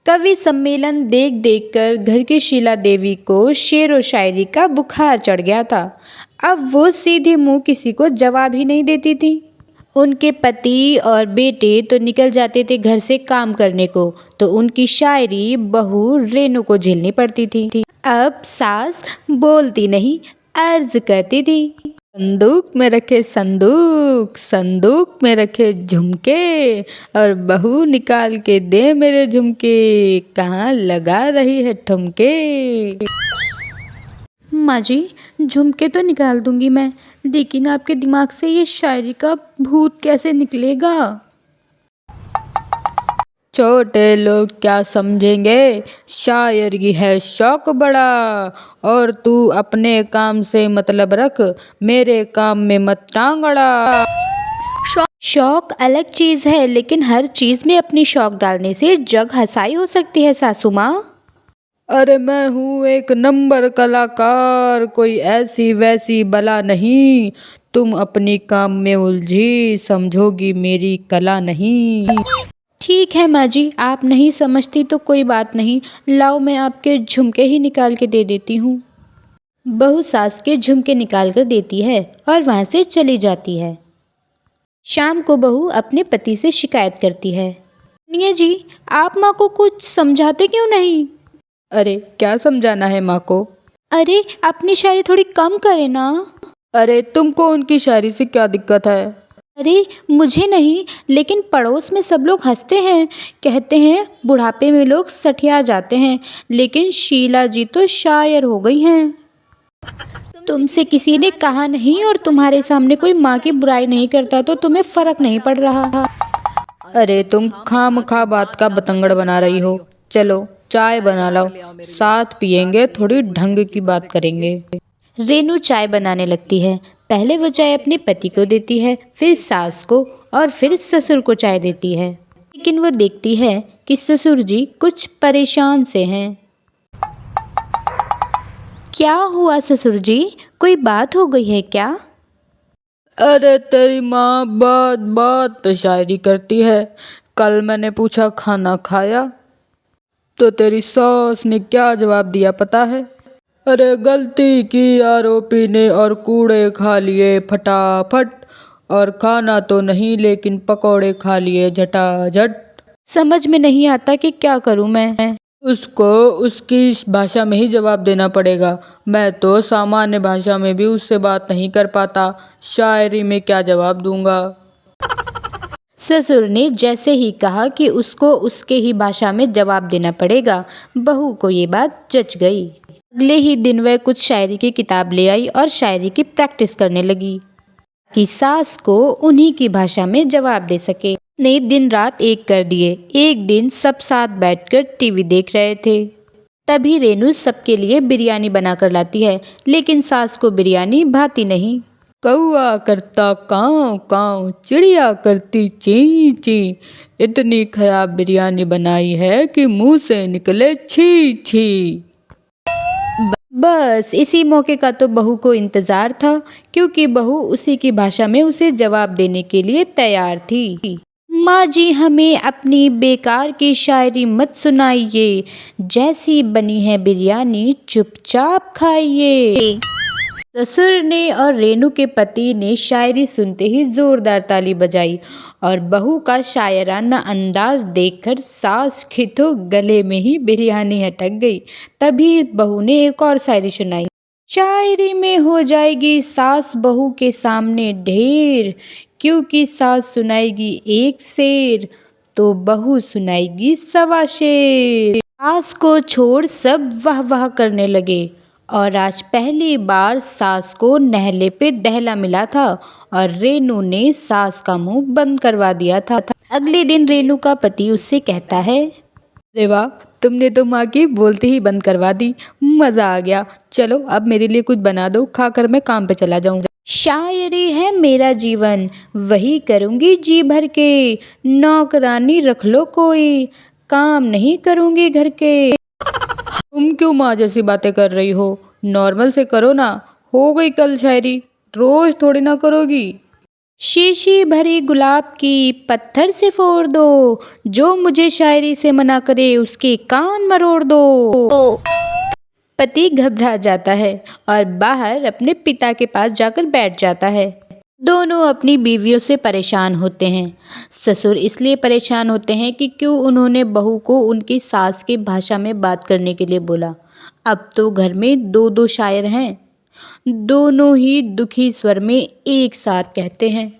कवि सम्मेलन देख देख कर घर की शीला देवी को शेर व शायरी का बुखार चढ़ गया था। अब वो सीधे मुंह किसी को जवाब ही नहीं देती थी। उनके पति और बेटे तो निकल जाते थे घर से काम करने को, तो उनकी शायरी बहू रेनू को झेलनी पड़ती थी। अब सास बोलती नहीं, अर्ज करती थी, संदूक में रखे संदूक, संदूक में रखे झुमके, और बहू निकाल के दे मेरे झुमके, कहाँ लगा रही है ठुमके। माँ जी, झुमके तो निकाल दूंगी मैं, लेकिन आपके दिमाग से ये शायरी का भूत कैसे निकलेगा? छोटे लोग क्या समझेंगे, शायरी है शौक बड़ा, और तू अपने काम से मतलब रख, मेरे काम में मत टांग अड़ा। शौक अलग चीज़ है, लेकिन हर चीज़ में अपनी शौक डालने से जग हंसाई हो सकती है सासू माँ। अरे मैं हूँ एक नंबर कलाकार, कोई ऐसी वैसी बला नहीं, तुम अपनी काम में उलझी, समझोगी मेरी कला नहीं। ठीक है माँ जी, आप नहीं समझती तो कोई बात नहीं, लाओ मैं आपके झुमके ही निकाल के दे देती हूँ। बहू सास के झुमके निकाल कर देती है और वहाँ से चली जाती है। शाम को बहू अपने पति से शिकायत करती है, सुनिए जी, आप माँ को कुछ समझाते क्यों नहीं? अरे क्या समझाना है माँ को? अरे अपनी शायरी थोड़ी कम करे ना। अरे तुमको उनकी शायरी से क्या दिक्कत है? अरे मुझे नहीं, लेकिन पड़ोस में सब लोग हंसते हैं, कहते हैं बुढ़ापे में लोग सठिया जाते हैं, लेकिन शीला जी तो शायर हो गई हैं। तुमसे किसी ने कहा नहीं, और तुम्हारे सामने कोई माँ की बुराई नहीं करता तो तुम्हें फर्क नहीं पड़ रहा। अरे तुम खामखा बात का बतंगड़ बना रही हो। चलो चाय बना लो, साथ पियेंगे, थोड़ी ढंग की बात करेंगे। रेनू चाय बनाने लगती है। पहले वो चाय अपने पति को देती है, फिर सास को, और फिर ससुर को चाय देती है। लेकिन वो देखती है कि ससुर जी कुछ परेशान से हैं। क्या हुआ ससुर जी, कोई बात हो गई है क्या? अरे तेरी माँ बात बात पे शायरी करती है। कल मैंने पूछा खाना खाया, तो तेरी सास ने क्या जवाब दिया पता है? अरे गलती की आरोपी ने और कूड़े खा लिए फटाफट, और खाना तो नहीं लेकिन पकौड़े खा लिए झटाझट। समझ में नहीं आता कि क्या करूं मैं। उसको उसकी भाषा में ही जवाब देना पड़ेगा। मैं तो सामान्य भाषा में भी उससे बात नहीं कर पाता, शायरी में क्या जवाब दूंगा। ससुर ने जैसे ही कहा कि उसको उसके ही भाषा में जवाब देना पड़ेगा, बहू को ये बात जच गई। अगले ही दिन वह कुछ शायरी की किताब ले आई और शायरी की प्रैक्टिस करने लगी कि सास को उन्हीं की भाषा में जवाब दे सके। ने दिन रात एक कर दिए। एक दिन सब साथ बैठकर टीवी देख रहे थे। तभी रेनू सबके लिए बिरयानी बनाकर लाती है, लेकिन सास को बिरयानी भाती नहीं। कौआ करता काँव काँव, चिड़िया करती ची ची, इतनी खराब बिरयानी बनाई है कि मुंह से निकले छी छी। बस इसी मौके का तो बहू को इंतज़ार था, क्योंकि बहू उसी की भाषा में उसे जवाब देने के लिए तैयार थी। माँ जी, हमें अपनी बेकार की शायरी मत सुनाइए, जैसी बनी है बिरयानी चुपचाप खाइए। ससुर ने और रेनू के पति ने शायरी सुनते ही जोरदार ताली बजाई, और बहू का शायराना अंदाज देखकर सास की तो गले में ही बिरयानी अटक गई। तभी बहू ने एक और शायरी सुनाई। शायरी में हो जाएगी सास बहू के सामने ढेर, क्योंकि सास सुनाएगी एक शेर तो बहू सुनाएगी सवा शेर। सास को छोड़ सब वाह वाह करने लगे, और आज पहली बार सास को नहले पे दहला मिला था, और रेनू ने सास का मुंह बंद करवा दिया था। अगले दिन रेनू का पति उससे कहता है, अरे वाह, तुमने तो माँ की बोलती ही बंद करवा दी, मज़ा आ गया। चलो अब मेरे लिए कुछ बना दो, खाकर मैं काम पे चला जाऊँगा। शायरी है मेरा जीवन, वही करूँगी जी भर के, नौकरानी रख लो कोई, काम नहीं करूँगी घर के। तुम क्यों माँ जैसी बातें कर रही हो? नॉर्मल से करो ना। हो गई कल शायरी, रोज थोड़ी ना करोगी। शीशी भरी गुलाब की पत्थर से फोड़ दो, जो मुझे शायरी से मना करे उसके कान मरोड़ दो। पति घबरा जाता है और बाहर अपने पिता के पास जाकर बैठ जाता है। दोनों अपनी बीवियों से परेशान होते हैं। ससुर इसलिए परेशान होते हैं कि क्यों उन्होंने बहू को उनकी सास की भाषा में बात करने के लिए बोला। अब तो घर में दो दो शायर हैं। दोनों ही दुखी स्वर में एक साथ कहते हैं,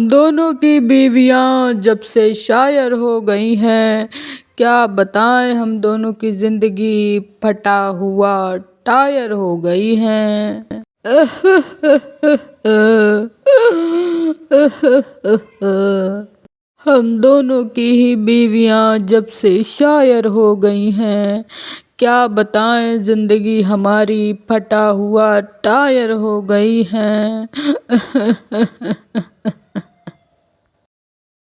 दोनों की बीवियां जब से शायर हो गई हैं, क्या बताएं हम दोनों की जिंदगी फटा हुआ टायर हो गई हैं। हम दोनों की ही बीवियां जब से शायर हो गई हैं, क्या बताएं जिंदगी हमारी फटा हुआ टायर हो गई हैं।